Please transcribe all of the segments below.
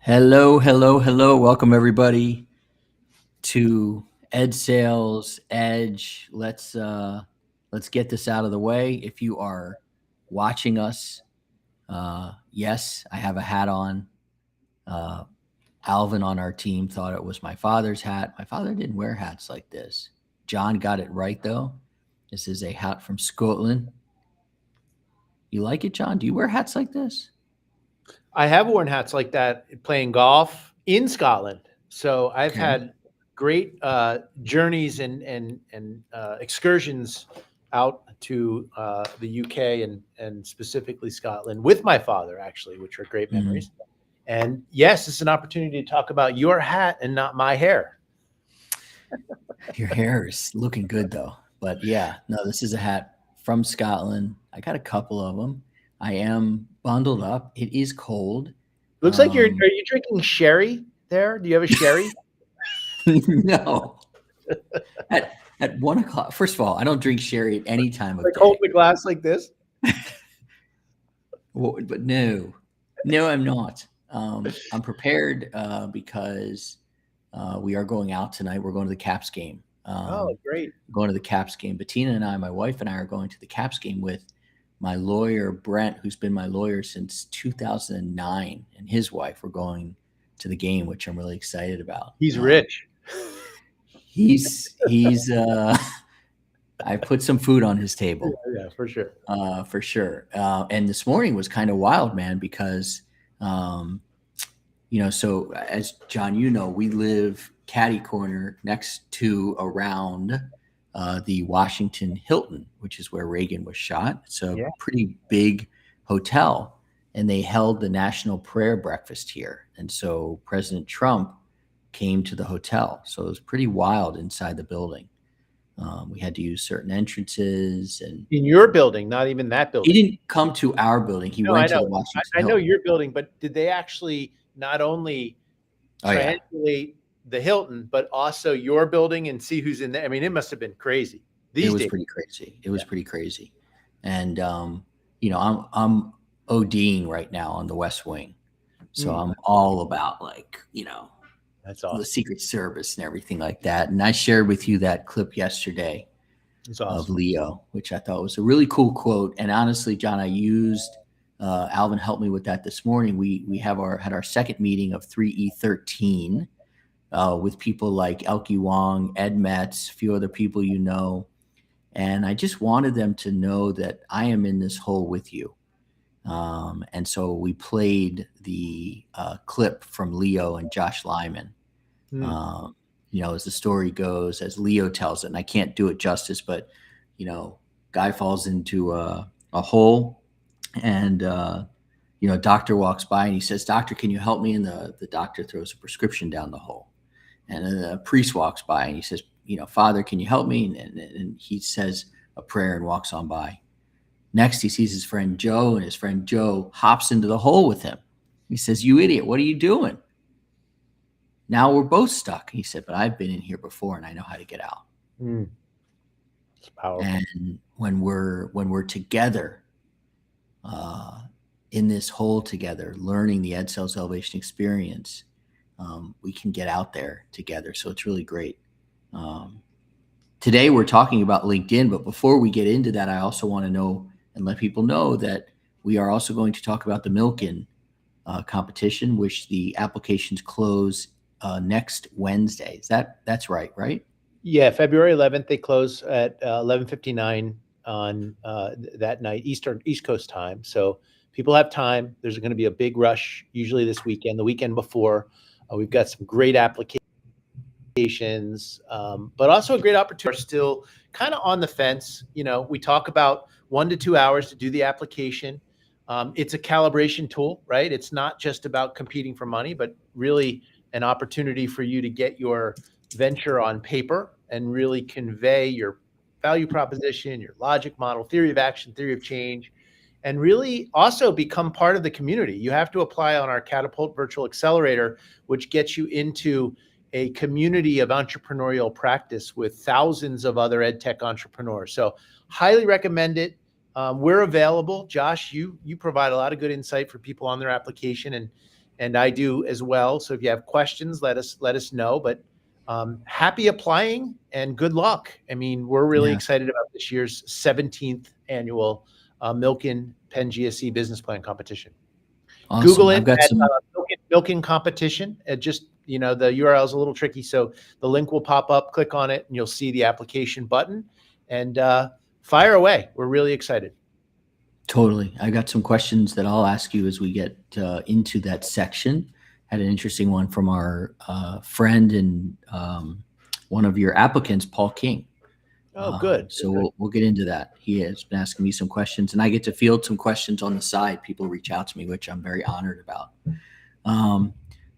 Hello, hello, hello. Welcome everybody to Ed Sales Edge. Let's get this out of the way. If you are watching us, yes, I have a hat on. Uh, Alvin on our team thought it was my father's hat. My father didn't wear hats like this. John got it right though. This is a hat from Scotland. You like it, John? Do you wear hats like this? I have worn hats like that playing golf in Scotland. So I've Okay. had great journeys and excursions out to the UK and specifically Scotland with my father, actually, which are great Mhm. memories. And yes, it's an opportunity to talk about your hat and not my hair. Your hair is looking good though. But yeah, no, this is a hat from Scotland. I got a couple of them. I am bundled up. It is cold. Looks like are Um, you drinking sherry there? Do you have a sherry? no. At 1 o'clock. First of all, I don't drink sherry at any time of Like hold day. the glass like this? But no, I'm not. I'm prepared because we are going out tonight. We're going to the Caps game. Oh, great. Going to the Caps game. Bettina and I, my wife and I, are going to the Caps game with my lawyer Brent, who's been my lawyer since 2009, and his wife. We're going to the game, which I'm really excited about. He's rich. He's I put some food on his table Yeah, for sure. for sure. And this morning was kind of wild, man, because um, so as John, we live catty corner next to around the Washington Hilton, which is where Reagan was shot. It's a Yeah. pretty big hotel, and they held the national prayer breakfast here. And so President Trump came to the hotel. So it was pretty wild inside the building. We had to use certain entrances, and In your building, not even that he building. didn't come to our building. He No, I went to know. the Washington I know Hilton. your building, but did they actually not only Oh yeah, triangulate the Hilton, but also your building and see who's in there? I mean, it must have been crazy it these was days. pretty crazy. It was Yeah. pretty crazy, and I'm ODing right now on the West Wing, so I'm all about That's the awesome. Secret Service and everything like that. And I shared with you that clip yesterday That's of awesome. Leo, which I thought was a really cool quote. And honestly, John, I used Alvin helped me with that this morning. We had our second meeting of 3E13 with people like Elke Wong, Ed Metz, a few other people and I just wanted them to know that I am in this hole with you. And so we played the clip from Leo and Josh Lyman. Mm. As the story goes, as Leo tells it, and I can't do it justice, but guy falls into a hole, and doctor walks by and he says, "Doctor, can you help me?" And the doctor throws a prescription down the hole, and then the priest walks by and he says, "Father, can you help me?" And he says a prayer and walks on by. Next, he sees his friend Joe, and his friend Joe hops into the hole with him. He says, "You idiot, what are you doing?" Now we're both stuck. He said, "But I've been in here before and I know how to get out." Mm. It's powerful. And when we're together in this hole together, learning the Ed Sales Elevation experience, we can get out there together. So it's really great. Today we're talking about LinkedIn, but before we get into that, I also want to know and let people know that we are also going to talk about the Milken competition, which the applications close next Wednesday. That's right, right? Yeah, February 11th, they close at 11:59 on that night, East Coast time. So people have time. There's going to be a big rush usually this weekend, the weekend before. We've got some great applications, but also a great opportunity. Are still kind of on the fence. We talk about 1 to 2 hours to do the application. It's a calibration tool, right? It's not just about competing for money, but really an opportunity for you to get your venture on paper and really convey your value proposition, your logic model, theory of action, theory of change, and really also become part of the community. You have to apply on our Catapult Virtual Accelerator, which gets you into a community of entrepreneurial practice with thousands of other ed tech entrepreneurs. So highly recommend it. We're available. Josh, you provide a lot of good insight for people on their application, and I do as well. So if you have questions, let us know. But happy applying and good luck. I mean, we're really Yeah. excited about this year's 17th annual Milken Penn GSE Business Plan Competition. Awesome. Google I've it got at some. Milken Competition. It just, the URL is a little tricky. So the link will pop up, click on it, and you'll see the application button, and fire away. We're really excited. Totally. I got some questions that I'll ask you as we get into that section. Had an interesting one from our friend and one of your applicants, Paul King. Oh, good. So we'll get into that. He has been asking me some questions, and I get to field some questions on the side. People reach out to me, which I'm very honored about.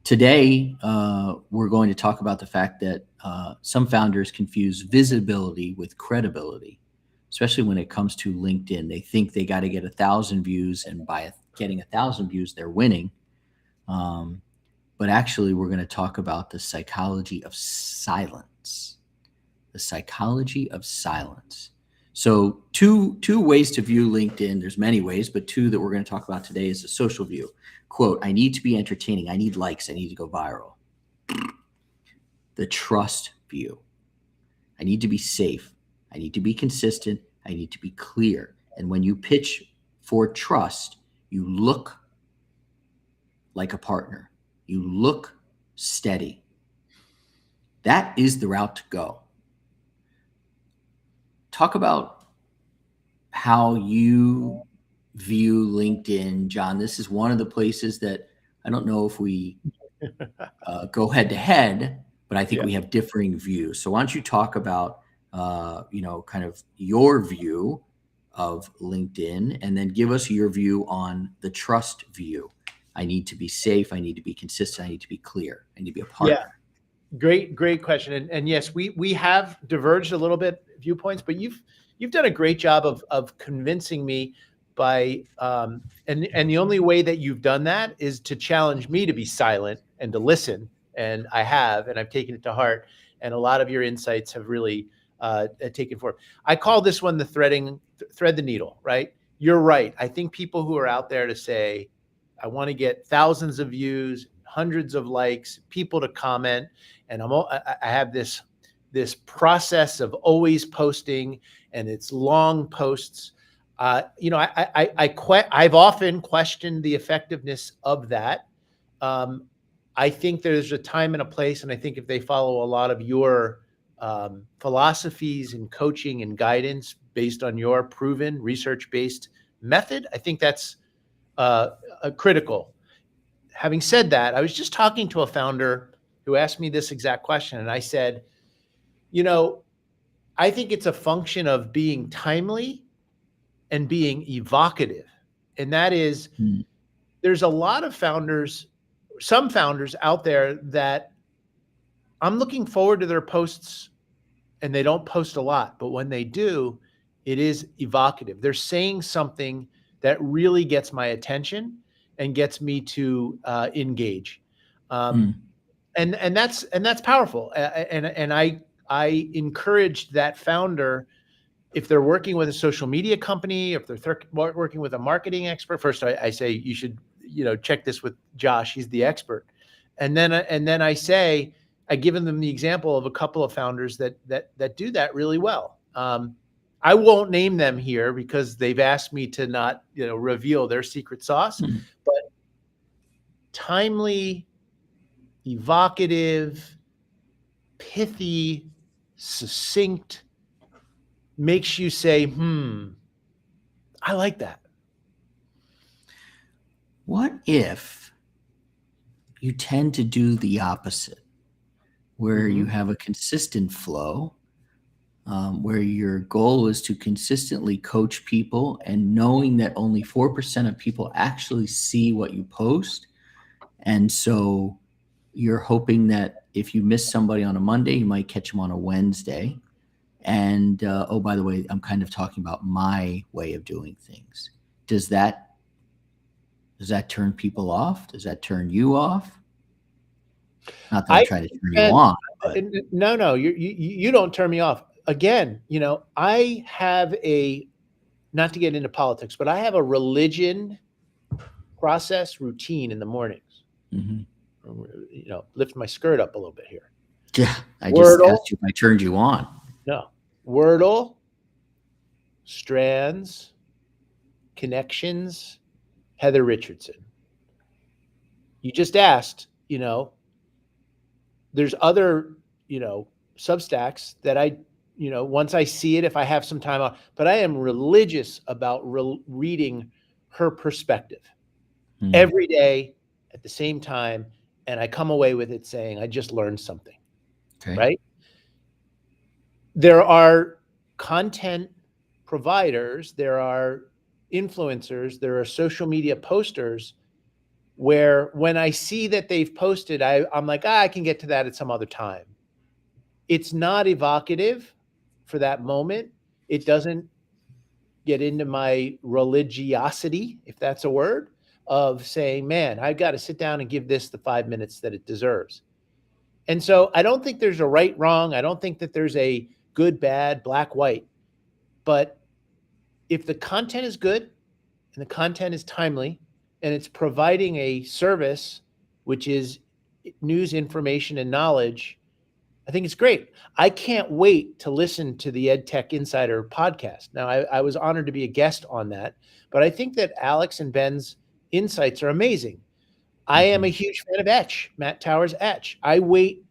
Today, we're going to talk about the fact that some founders confuse visibility with credibility, especially when it comes to LinkedIn. They think they got to get 1,000 views, and by getting 1,000 views, they're winning. But actually, we're going to talk about the psychology of silence. The psychology of silence. So two ways to view LinkedIn. There's many ways, but two that we're going to talk about today is the social view. Quote, I need to be entertaining. I need likes. I need to go viral. The trust view. I need to be safe. I need to be consistent. I need to be clear. And when you pitch for trust, you look like a partner. You look steady. That is the route to go. Talk about how you view LinkedIn, John. This is one of the places that I don't know if we go head to head, but I think we have differing views. So why don't you talk about, kind of your view of LinkedIn, and then give us your view on the trust view. I need to be safe. I need to be consistent. I need to be clear. I need to be a partner. Yeah. Great question. And yes, we have diverged a little bit viewpoints, but you've done a great job of convincing me by and the only way that you've done that is to challenge me to be silent and to listen. And I have, and I've taken it to heart. And a lot of your insights have really taken form. I call this one the thread the needle, right? You're right. I think people who are out there to say, I want to get thousands of views, hundreds of likes, people to comment, and I have this process of always posting, and it's long posts. I've often questioned the effectiveness of that. I think there's a time and a place, and I think if they follow a lot of your philosophies and coaching and guidance based on your proven research-based method, I think that's critical. Having said that, I was just talking to a founder who asked me this exact question, and I said, I think it's a function of being timely and being evocative. And that is, there's a lot of some founders out there that I'm looking forward to their posts, and they don't post a lot, but when they do, it is evocative. They're saying something that really gets my attention and gets me to engage. And that's powerful. And I encourage that founder, if they're working with a social media company, if they're working with a marketing expert. First, I say you should check this with Josh. He's the expert. And then I give them the example of a couple of founders that do that really well. I won't name them here because they've asked me to not reveal their secret sauce, but timely, evocative, pithy, succinct, makes you say, I like that. What if you tend to do the opposite, where you have a consistent flow, where your goal is to consistently coach people, and knowing that only 4% of people actually see what you post. And so you're hoping that if you miss somebody on a Monday, you might catch them on a Wednesday. And, oh, by the way, I'm kind of talking about my way of doing things. Does that turn people off? Does that turn you off? Not that I'm trying to turn you on. But. No, you don't turn me off. Again, I have not to get into politics, but I have a religion process routine in the mornings. Mhm. Lift my skirt up a little bit here. Yeah, I just Wordle, asked you if I turned you on. no. Wordle, Strands, Connections, Heather Richardson. You just asked, there's other, Substacks that once I see it, if I have some time off, but I am religious about reading her perspective Mm, every day at the same time. And I come away with it saying, I just learned something, okay. right? There are content providers, there are influencers, there are social media posters where when I see that they've posted, I'm like, I can get to that at some other time. It's not evocative for that moment. It doesn't get into my religiosity, if that's a word, of saying, man, I've got to sit down and give this the 5 minutes that it deserves. And so I don't think there's a right, wrong. I don't think that there's a good, bad, black, white. But if the content is good and the content is timely and it's providing a service, which is news, information, and knowledge, I think it's great. I can't wait to listen to the EdTech Insider podcast. Now, I was honored to be a guest on that, but I think that Alex and Ben's insights are amazing. I am a Mhm. huge fan of Etch, Matt Towers' Etch. I wait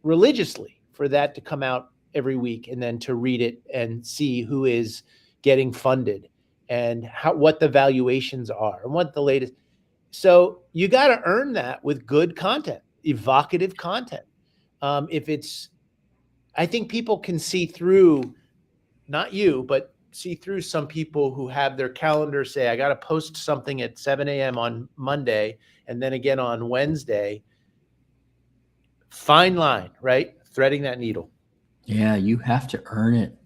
religiously for that to come out every week and then to read it and see who is getting funded and what the valuations are and what the latest. So you got to earn that with good content, evocative content. If it's, I think people can see through, not you, but see through some people who have their calendar say, I got to post something at 7 a.m. on Monday and then again on Wednesday. Fine line, right? Threading that needle. Yeah, you have to earn it.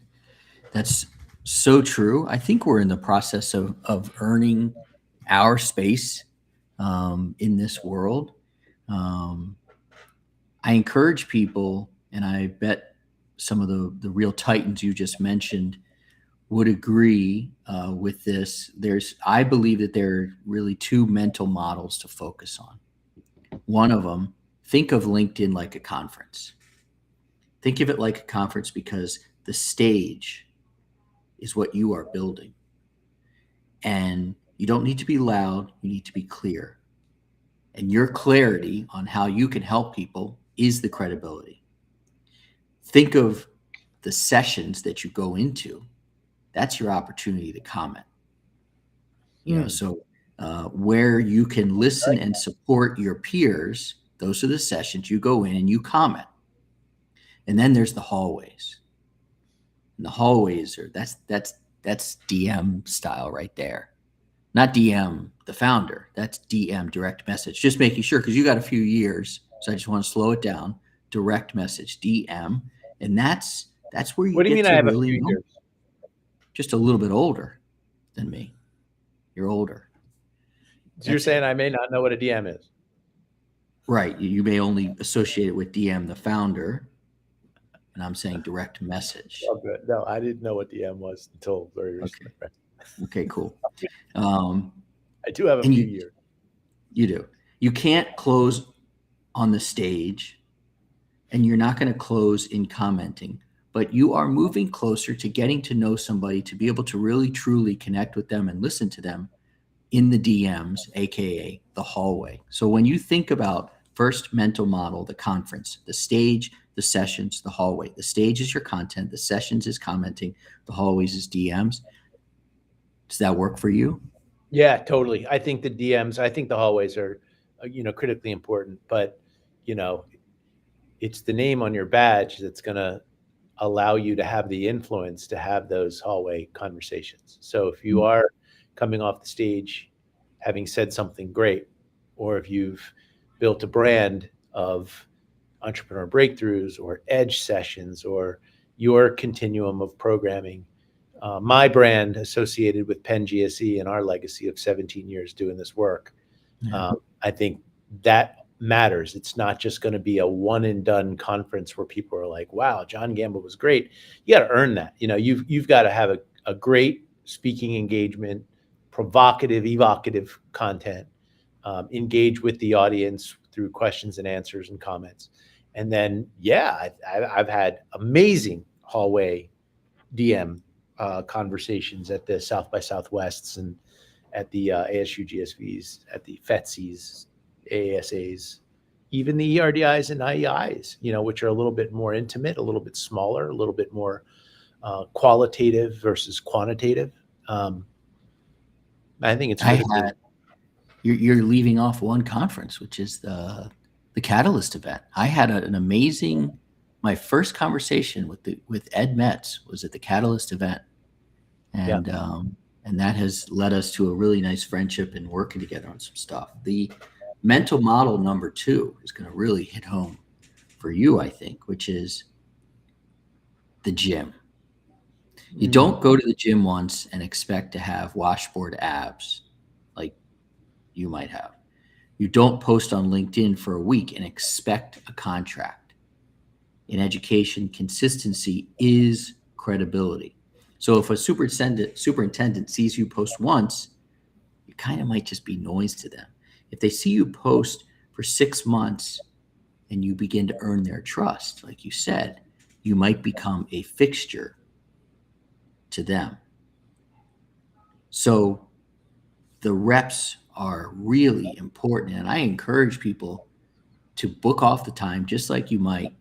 That's so true. I think we're in the process of earning our space in this world. Um, I encourage people, and I bet some of the real titans you just mentioned would agree with this. I believe that there are really two mental models to focus on. One of them, think of LinkedIn like a conference. Think of it like a conference because the stage is what you are building. And you don't need to be loud, you need to be clear. And your clarity on how you can help people is the credibility. Think of the sessions that you go into. That's your opportunity to comment. Mm. So where you can listen and support your peers, those are the sessions you go in and you comment. And then there's the hallways. And the hallways are that's DM style right there. Not DM the founder. That's DM direct message. Just making sure because you got a few years, so I just want to slow it down. Direct message DM, and that's where you What do you get mean I to have a really few know. years? Just a little bit older than me. You're older. So you're That's saying it. I may not know what a DM is? Right. You may only associate it with DM the founder, and I'm saying direct message. Oh, good. No, I didn't know what DM was until very recently. Okay. Right? Okay. Cool. Um, I do have a and few you years. you do. You can't close on the stage, and you're not going to close in commenting, but you are moving closer to getting to know somebody to be able to really truly connect with them and listen to them in the DMs, aka the hallway. So when you think about first mental model, the conference, the stage, the sessions, the hallway. The stage is your content, the sessions is commenting, the hallways is DMs. Does that work for you? Yeah, totally. I think the DMs, I think the hallways are, critically important, but, you know, it's the name on your badge that's going to allow you to have the influence to have those hallway conversations. So if you are coming off the stage having said something great, or if you've built a brand of entrepreneur breakthroughs or edge sessions or your continuum of programming, my brand associated with Penn GSE and our legacy of 17 years doing this work, Yeah. I think that matters. It's not just going to be a one and done conference where people are like, wow, John Gamba was great. You got to earn that. You've got to have a great speaking engagement, provocative, evocative content, engage with the audience through questions and answers and comments. And then, yeah, I've had amazing hallway DM conversations at the South by Southwests and at the ASU GSVs, at the FETSIs, AASAs, even the ERDIs and IEIs, which are a little bit more intimate, a little bit smaller, a little bit more qualitative versus quantitative. I think it's really cool. You're leaving off one conference, which is the Catalyst event. I had my first conversation with Ed Metz was at the Catalyst event, and that has led us to a really nice friendship and working together on some stuff. The mental model number 2 is going to really hit home for you, I think, which is the gym. You don't go to the gym once and expect to have washboard abs like you might have. You don't post on LinkedIn for a week and expect a contract. In education, consistency is credibility. So if a superintendent sees you post once, you kind of might just be noise to them. If they see you post for 6 months and you begin to earn their trust, like you said, you might become a fixture to them. So the reps are really important. And I encourage people to book off the time, just like you might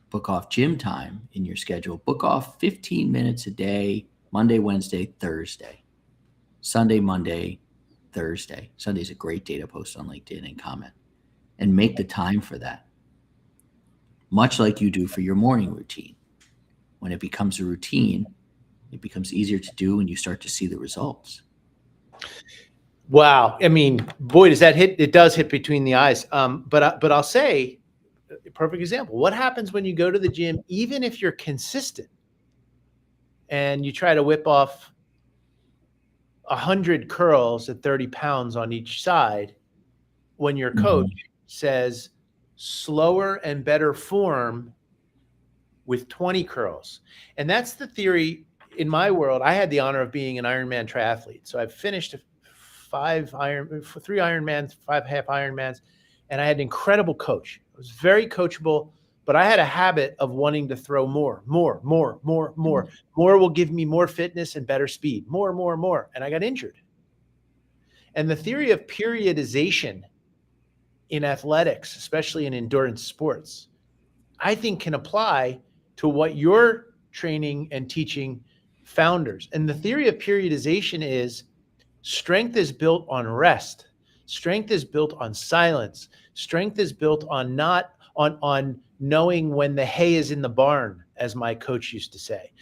book off gym time in your schedule. Book off 15 minutes a day, Monday, Wednesday, Thursday, Sunday, Monday, Thursday. Sunday's a great day to post on LinkedIn and comment, and make the time for that. Much like you do for your morning routine. When it becomes a routine, it becomes easier to do and you start to see the results. Wow. I mean, boy, does that hit? It does hit between the eyes. But I'll say, a perfect example. What happens when you go to the gym, even if you're consistent and you try to whip off 100 curls at 30 pounds on each side, when your coach says slower and better form with 20 curls? And that's the theory. In my world, I had the honor of being an Ironman triathlete. So I've finished 3 Ironmans, 5 half Ironmans, and I had an incredible coach. I was very coachable, but I had a habit of wanting to throw more. More will give me more fitness and better speed. More. And I got injured. And the theory of periodization in athletics, especially in endurance sports, I think can apply to what you're training and teaching founders. And the theory of periodization is strength is built on rest. Strength is built on silence. Strength is built on not on knowing when the hay is in the barn, as my coach used to say.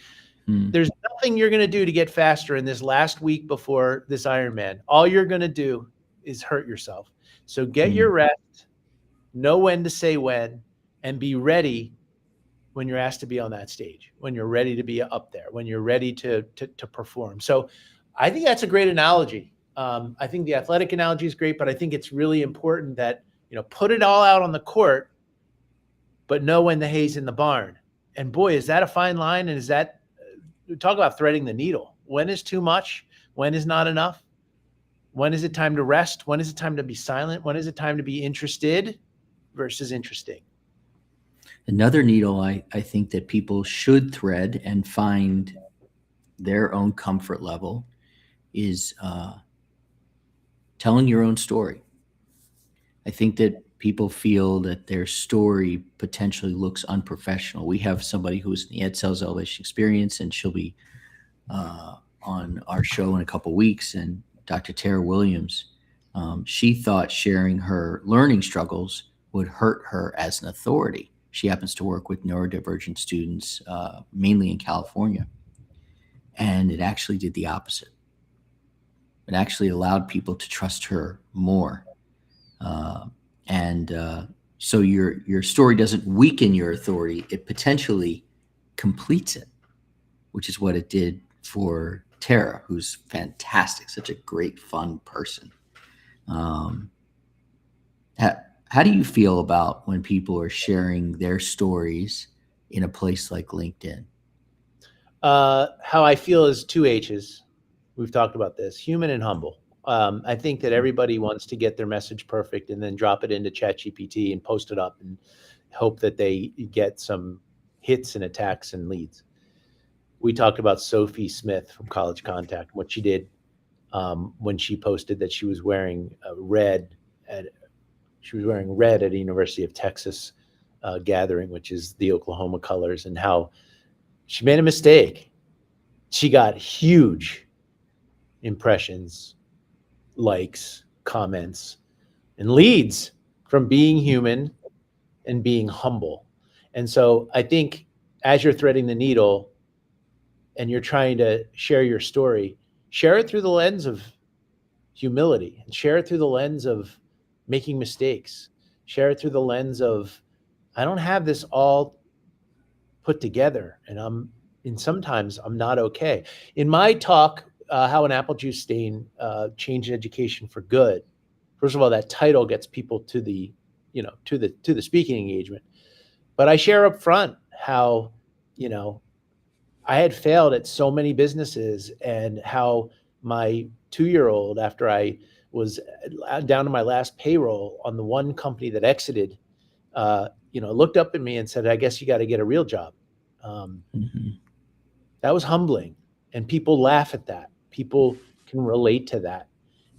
There's nothing you're going to do to get faster in this last week before this Ironman. All you're going to do is hurt yourself. So get your rest, know when to say when, and be ready when you're asked to be on that stage, when you're ready to be up there, when you're ready to perform. So I think that's a great analogy. I think the athletic analogy is great, but I think it's really important that, put it all out on the court, but know when the hay's in the barn. And boy, is that a fine line. And is that, talk about threading the needle. When is too much? When is not enough? When is it time to rest? When is it time to be silent? When is it time to be interested versus interesting? Another needle I think that people should thread and find their own comfort level is telling your own story. I think that people feel that their story potentially looks unprofessional. We have somebody who is in the Ed Sales Elevation Experience, and she'll be on our show in a couple weeks. And Dr. Tara Williams, she thought sharing her learning struggles would hurt her as an authority. She happens to work with neurodivergent students, mainly in California. And it actually did the opposite. It actually allowed people to trust her more. So your story doesn't weaken your authority. It potentially completes it, which is what it did for Tara, who's fantastic, such a great, fun person. How do you feel about when people are sharing their stories in a place like LinkedIn? How I feel is 2 H's. We've talked about this: human and humble. I think that everybody wants to get their message perfect and then drop it into ChatGPT and post it up and hope that they get some hits and attacks and leads. We talked about Sophie Smith from College Contact, what she did when she posted that she was wearing at a University of Texas gathering, which is the Oklahoma colors, and how she made a mistake. She got huge impressions, likes, comments, and leads from being human and being humble. And so I think as you're threading the needle and you're trying to share your story, share it through the lens of humility and share it through the lens of making mistakes. Share it through the lens of, I don't have this all put together and sometimes I'm not okay. In my talk, How an Apple Juice Stain Changed Education for Good. First of all, that title gets people to the speaking engagement. But I share up front how, I had failed at so many businesses and how my 2-year-old, after I was down to my last payroll on the one company that exited, looked up at me and said, I guess you got to get a real job. That was humbling. And people laugh at that. People can relate to that.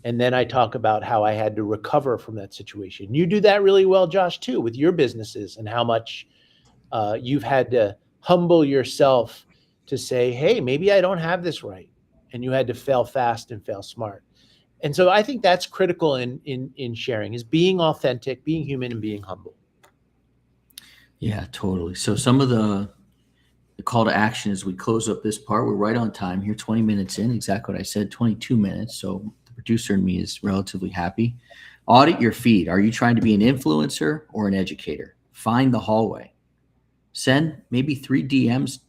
And then I talk about how I had to recover from that situation. You do that really well, Josh, too, with your businesses and how much you've had to humble yourself to say, hey, maybe I don't have this right. And you had to fail fast and fail smart. And so I think that's critical in sharing, is being authentic, being human, and being humble. Yeah, totally. So some of the call to action as we close up this part, we're right on time here, 20 minutes in, exactly what I said, 22 minutes. So the producer and me is relatively happy. Audit your feed. Are you trying to be an influencer or an educator? Find the hallway. Send maybe 3 DMs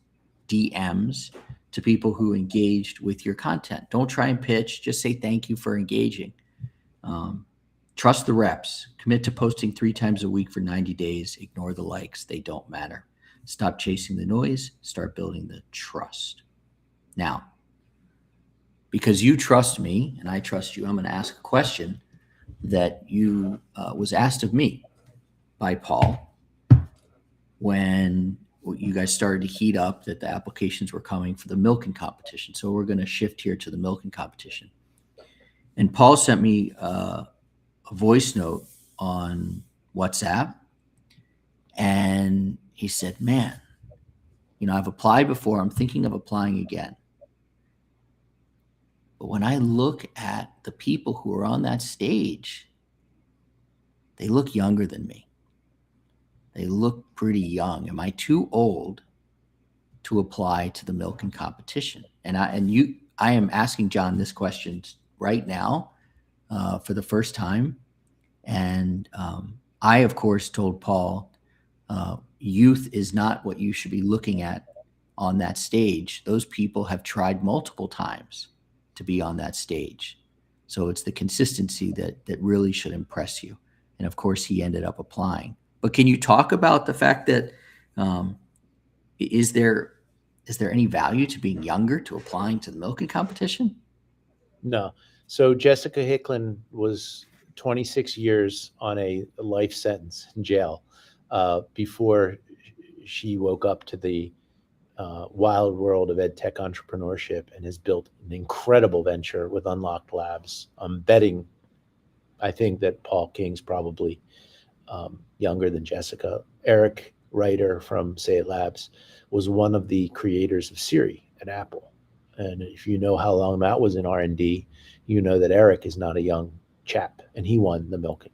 to people who engaged with your content. Don't try and pitch. Just say thank you for engaging. Trust the reps. Commit to posting 3 times a week for 90 days. Ignore the likes. They don't matter. Stop chasing the noise. Start building the trust. Now, because you trust me and I trust you, I'm going to ask a question that you was asked of me by Paul when you guys started to heat up that the applications were coming for the milking competition. So we're going to shift here to the milking competition. And Paul sent me a voice note on WhatsApp. And he said, man, I've applied before. I'm thinking of applying again. But when I look at the people who are on that stage, they look younger than me. They look pretty young. Am I too old to apply to the milking competition? And I am asking John this question right now for the first time. And I, of course, told Paul, youth is not what you should be looking at on that stage. Those people have tried multiple times to be on that stage. So it's the consistency that really should impress you. And of course, he ended up applying. But can you talk about the fact that is there any value to being younger, to applying to the milking competition? No. So Jessica Hicklin was 26 years on a life sentence in jail before she woke up to the wild world of ed tech entrepreneurship and has built an incredible venture with Unlocked Labs. I'm betting, I think that Paul King's probably younger than Jessica. Eric Reiter from Say It Labs was one of the creators of Siri at Apple. And if you know how long that was in R&D, you know that Eric is not a young chap, and he won the milking.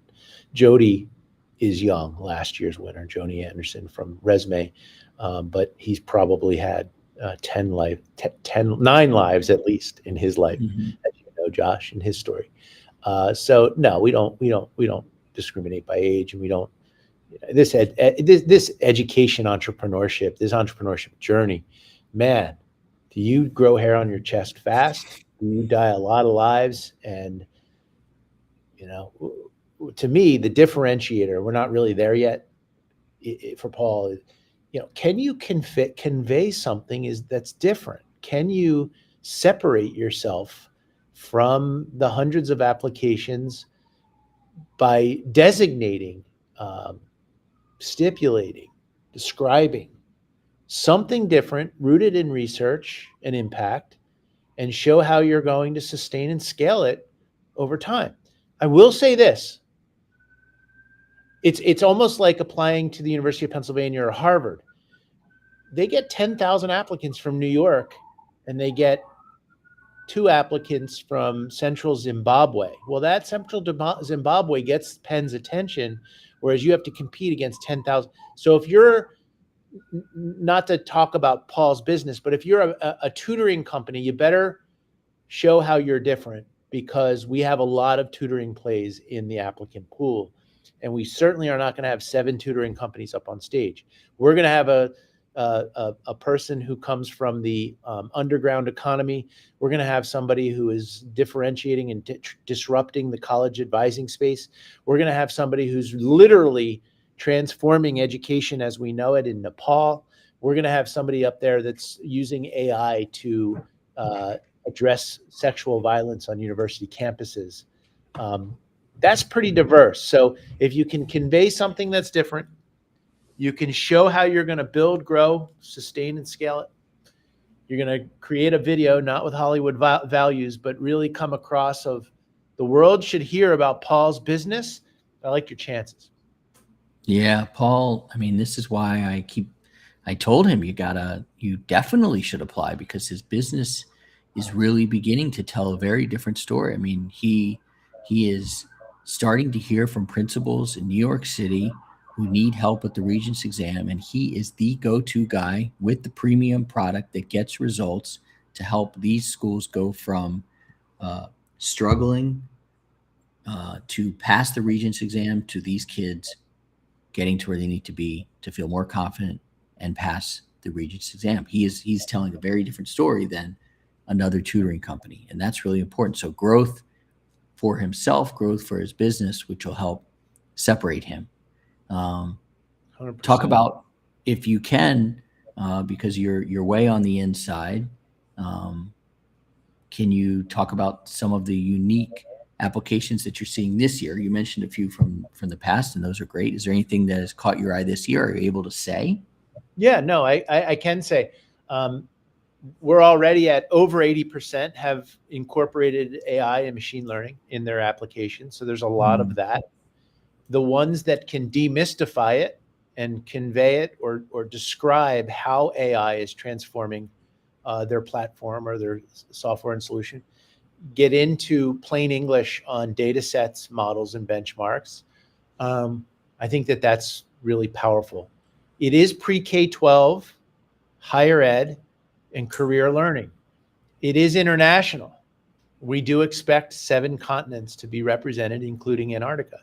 Jody is young, last year's winner, Joni Anderson from Resume, but he's probably had 9 lives at least in his life, as you know, Josh, in his story. So no, we don't discriminate by age, and we don't. This education entrepreneurship, this entrepreneurship journey, man. Do you grow hair on your chest fast? Do you die a lot of lives? And to me, the differentiator, we're not really there yet for Paul, can you convey something that's different? Can you separate yourself from the hundreds of applications by designating, um, stipulating, describing something different, rooted in research and impact, and show how you're going to sustain and scale it over time. I will say this. It's almost like applying to the University of Pennsylvania or Harvard. They get 10,000 applicants from New York, and they get 2 applicants from Central Zimbabwe. Well, that Central Zimbabwe gets Penn's attention, whereas you have to compete against 10,000. So if you're, not to talk about Paul's business, but if you're a tutoring company, you better show how you're different, because we have a lot of tutoring plays in the applicant pool. And we certainly are not going to have 7 tutoring companies up on stage. We're going to have a person who comes from the underground economy. We're going to have somebody who is differentiating and disrupting the college advising space. We're going to have somebody who's literally transforming education as we know it in Nepal. We're going to have somebody up there that's using AI to address sexual violence on university campuses. That's pretty diverse. So if you can convey something that's different, you can show how you're going to build, grow, sustain, and scale it. You're going to create a video, not with Hollywood values, but really come across of the world should hear about Paul's business. I like your chances. Yeah, Paul, I mean, this is why I told him you definitely should apply, because his business is really beginning to tell a very different story. I mean, he is starting to hear from principals in New York City who need help with the Regents exam, and he is the go-to guy with the premium product that gets results to help these schools go from struggling to pass the Regents exam to these kids getting to where they need to be to feel more confident and pass the Regents exam. He's telling a very different story than another tutoring company, and that's really important. So growth for himself, growth for his business, which will help separate him. 100%. Talk about, if you can, because you're way on the inside. Can you talk about some of the unique applications that you're seeing this year? You mentioned a few from the past, and those are great. Is there anything that has caught your eye this year? Are you able to say? Yeah, no, I can say we're already at over 80% have incorporated AI and machine learning in their applications. So there's a lot of that. The ones that can demystify it and convey it or describe how AI is transforming their platform or their software and solution get into plain English on data sets, models, and benchmarks. I think that that's really powerful. It is pre-K-12, higher ed, and career learning. It is international. We do expect 7 continents to be represented, including Antarctica.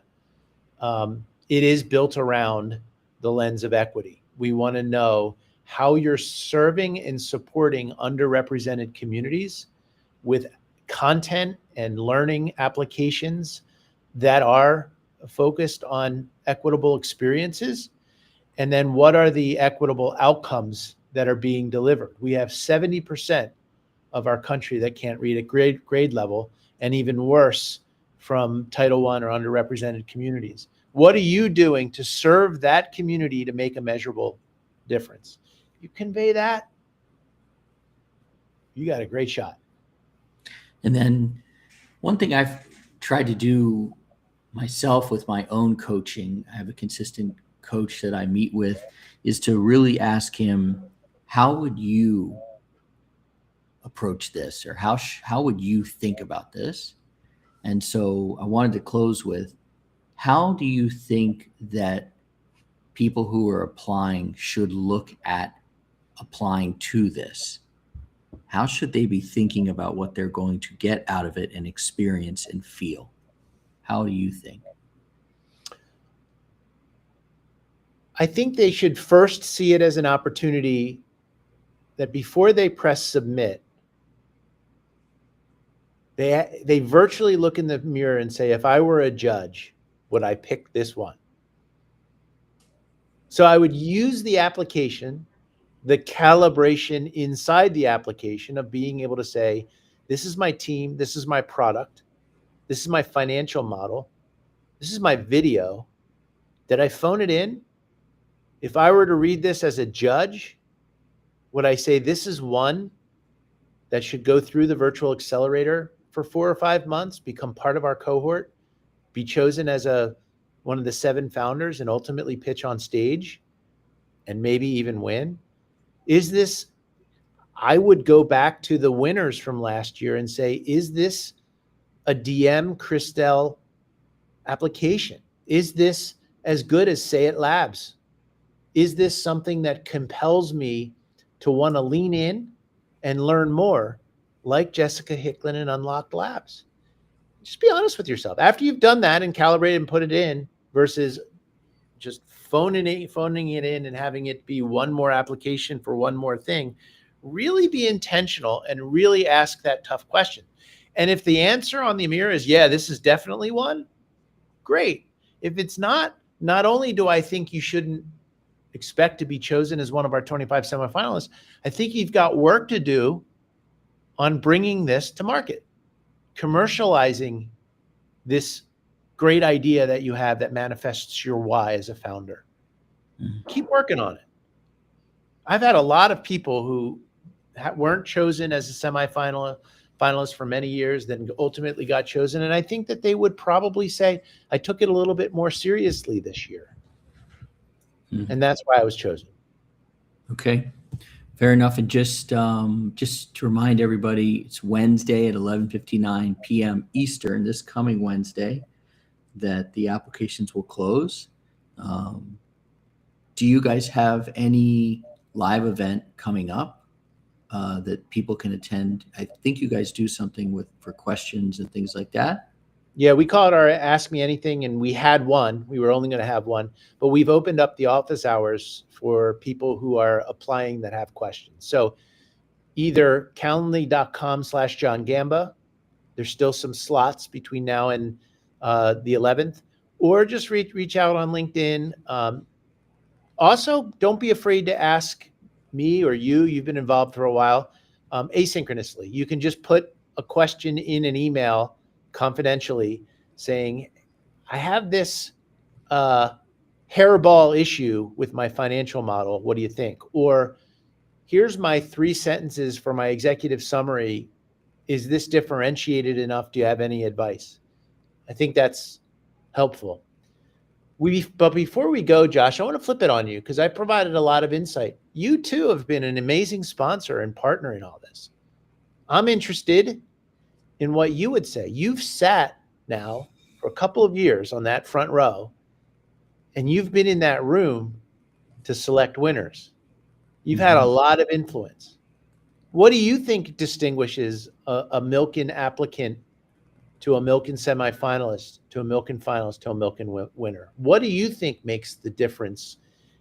It is built around the lens of equity. We want to know how you're serving and supporting underrepresented communities with content and learning applications that are focused on equitable experiences. And then what are the equitable outcomes that are being delivered? We have 70% of our country that can't read at grade level, and even worse from Title I or underrepresented communities. What are you doing to serve that community to make a measurable difference? You convey that, you got a great shot. And then one thing I've tried to do myself with my own coaching, I have a consistent coach that I meet with, is to really ask him, how would you approach this? Or how would you think about this? And so I wanted to close with, how do you think that people who are applying should look at applying to this? How should they be thinking about what they're going to get out of it and experience and feel? How do you think? I think they should first see it as an opportunity that before they press submit, they virtually look in the mirror and say, if I were a judge, would I pick this one? So I would use the application, the calibration inside the application of being able to say, This is my team. This is my product. This is my financial model. This is my video. Did I phone it in? If I were to read this as a judge, would I say this is one that should go through the virtual accelerator for 4 or 5 months, become part of our cohort, be chosen as one of the 7 founders and ultimately pitch on stage and maybe even win? Is this, I would go back to the winners from last year and say, is this a DM Christelle application? Is this as good as Say It Labs? Is this something that compels me to want to lean in and learn more, like Jessica Hicklin and Unlocked Labs? Just be honest with yourself. After you've done that and calibrated and put it in versus just phoning it in and having it be one more application for one more thing, really be intentional and really ask that tough question. And if the answer on the mirror is, yeah, this is definitely one, great. If it's not only do I think you shouldn't expect to be chosen as one of our 25 semifinalists, I think you've got work to do on bringing this to market, commercializing this great idea that you have that manifests your why as a founder. Keep working on it. I've had a lot of people who weren't chosen as a finalist for many years, then ultimately got chosen. And I think that they would probably say, I took it a little bit more seriously this year. And that's why I was chosen. Okay. Fair enough. And just to remind everybody, it's Wednesday at 11:59 p.m. Eastern, this coming Wednesday, that the applications will close. Do you guys have any live event coming up that people can attend? I think you guys do something for questions and things like that. Yeah, we call it our Ask Me Anything, and we had one. We were only going to have one, but we've opened up the office hours for people who are applying that have questions. So either calendly.com/John Gamba, there's still some slots between now and the 11th, or just reach out on LinkedIn. Also, don't be afraid to ask me or you've been involved for a while, asynchronously. You can just put a question in an email confidentially saying, I have this hairball issue with my financial model. What do you think? Or here's my 3 sentences for my executive summary. Is this differentiated enough? Do you have any advice? I think that's helpful. But before we go, Josh, I want to flip it on you because I provided a lot of insight. You too have been an amazing sponsor and partner in all this. I'm interested in what you would say. You've sat now for a couple of years on that front row, and you've been in that room to select winners. You've had a lot of influence. What do you think distinguishes a Milken applicant to a Milken semifinalist, to a Milken finalist, to a Milken winner? What do you think makes the difference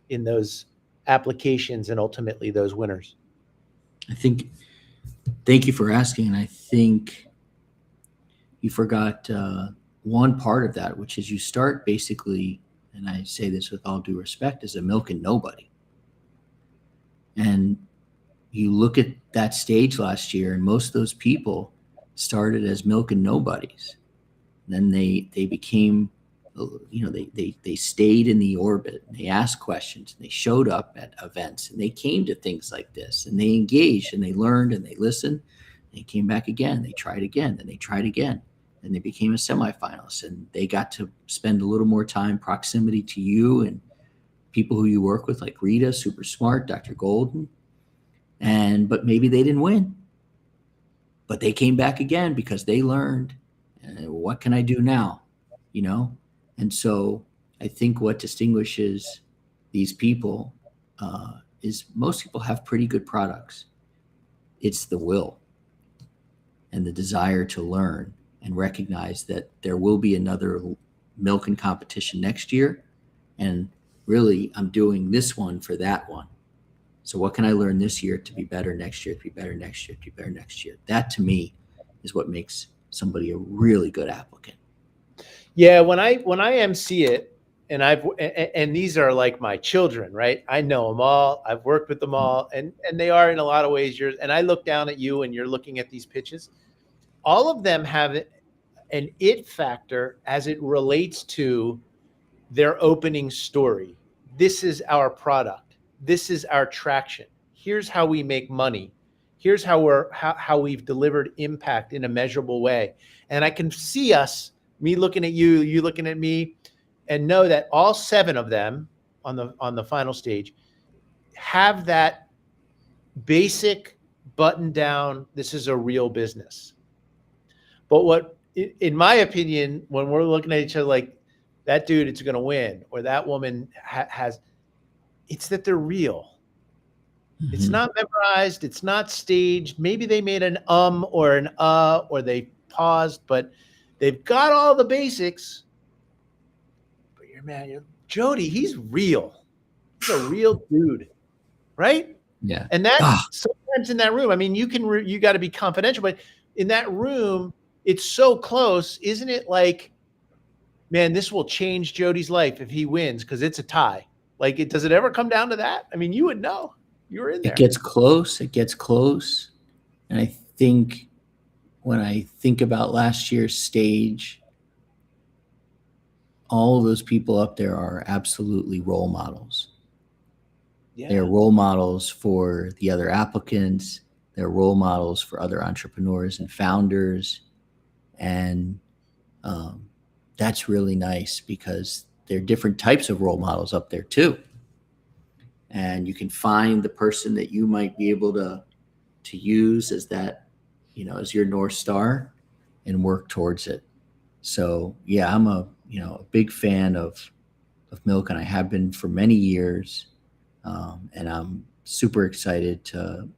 in those applications and ultimately those winners? Thank you for asking. And I think you forgot one part of that, which is you start basically, and I say this with all due respect, as a Milken nobody. And you look at that stage last year, and most of those people started as Milken nobodies. Then they became, they stayed in the orbit, and they asked questions, and they showed up at events, and they came to things like this, and they engaged, and they learned, and they listened. They came back again, they tried again, then they tried again, and they became a semifinalist, and they got to spend a little more time proximity to you and people who you work with, like Rita, super smart, Dr. Golden. But maybe they didn't win, but they came back again because they learned, what can I do now? And so I think what distinguishes these people is most people have pretty good products. It's the will and the desire to learn and recognize that there will be another Milken competition next year. And really, I'm doing this one for that one. So what can I learn this year to be better next year, to be better next year, to be better next year? That to me is what makes somebody a really good applicant. Yeah, when I MC it, and these are like my children, right? I know them all. I've worked with them all, and they are in a lot of ways yours. And I look down at you and you're looking at these pitches. all of them have an it factor as it relates to their opening story. This is our product. This is our traction. Here's how we make money. Here's how we've delivered impact in a measurable way. And I can see us, me looking at you, you looking at me, and know that all 7 of them on the final stage have that basic button down. This is a real business. But what, in my opinion, when we're looking at each other like, that dude, it's going to win, or that woman has, it's that they're real. Mm-hmm. It's not memorized. It's not staged. Maybe they made an or an or they paused, but they've got all the basics. But Jody, he's real. He's a real dude, right? Yeah. And that sometimes in that room, I mean, you got to be confidential, but in that room, it's so close, isn't it? Like, man, this will change Jody's life if he wins because it's a tie. Like, does it ever come down to that? I mean, you would know. You were in there. It gets close. It gets close. And I think when I think about last year's stage, all of those people up there are absolutely role models. Yeah. They're role models for the other applicants. They're role models for other entrepreneurs and founders. And that's really nice because there are different types of role models up there too. And you can find the person that you might be able to use as that, as your North Star and work towards it. So yeah, I'm a big fan of Milk, and I have been for many years. And I'm super excited to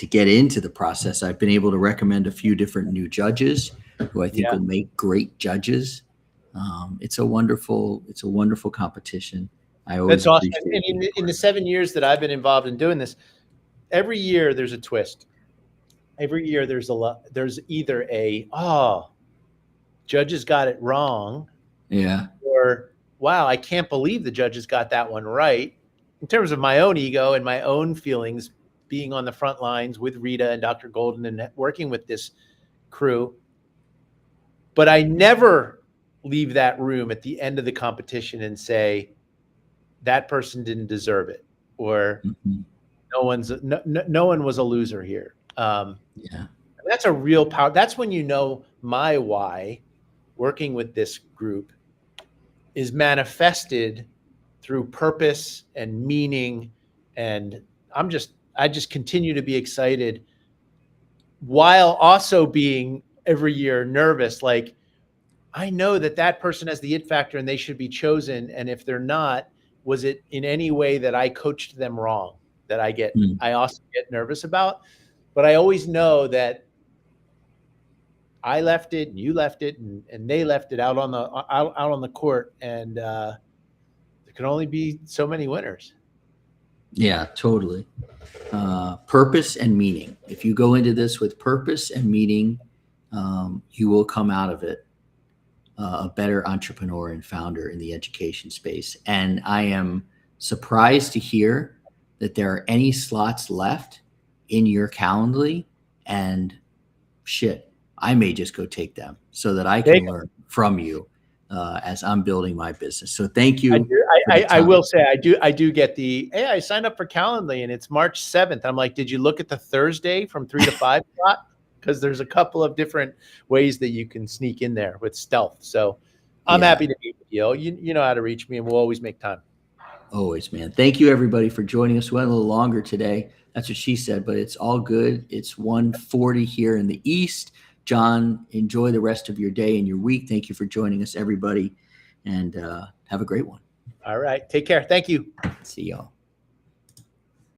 get into the process. I've been able to recommend a few different new judges who I think will make great judges. It's a wonderful competition. That's awesome. And in the 7 years that I've been involved in doing this, every year there's a twist. Every year there's either judges got it wrong. Yeah. Or, wow, I can't believe the judges got that one right. In terms of my own ego and my own feelings, being on the front lines with Rita and Dr. Golden and working with this crew. But I never leave that room at the end of the competition and say, that person didn't deserve it, or no one was a loser here. That's a real power. That's when my why working with this group is manifested through purpose and meaning. And I just continue to be excited while also being every year nervous. Like, I know that person has the it factor and they should be chosen. And if they're not, was it in any way that I coached them wrong that I also get nervous about? But I always know that I left it and you left it and they left it out on the court. And there can only be so many winners. Yeah, totally. Purpose and meaning. If you go into this with purpose and meaning, you will come out of it a better entrepreneur and founder in the education space. And I am surprised to hear that there are any slots left in your Calendly, and shit, I may just go take them so that I can learn from you as I'm building my business. So thank you. I will say I do get hey, I signed up for Calendly and it's March 7th. I'm like, did you look at the Thursday from 3 to 5 slot? Because there's a couple of different ways that you can sneak in there with stealth. So I'm happy to meet with you. You know how to reach me, and we'll always make time. Always, man. Thank you, everybody, for joining us. We went a little longer today. That's what she said, but it's all good. It's 1:40 here in the East. John, enjoy the rest of your day and your week. Thank you for joining us, everybody, and have a great one. All right. Take care. Thank you. See y'all.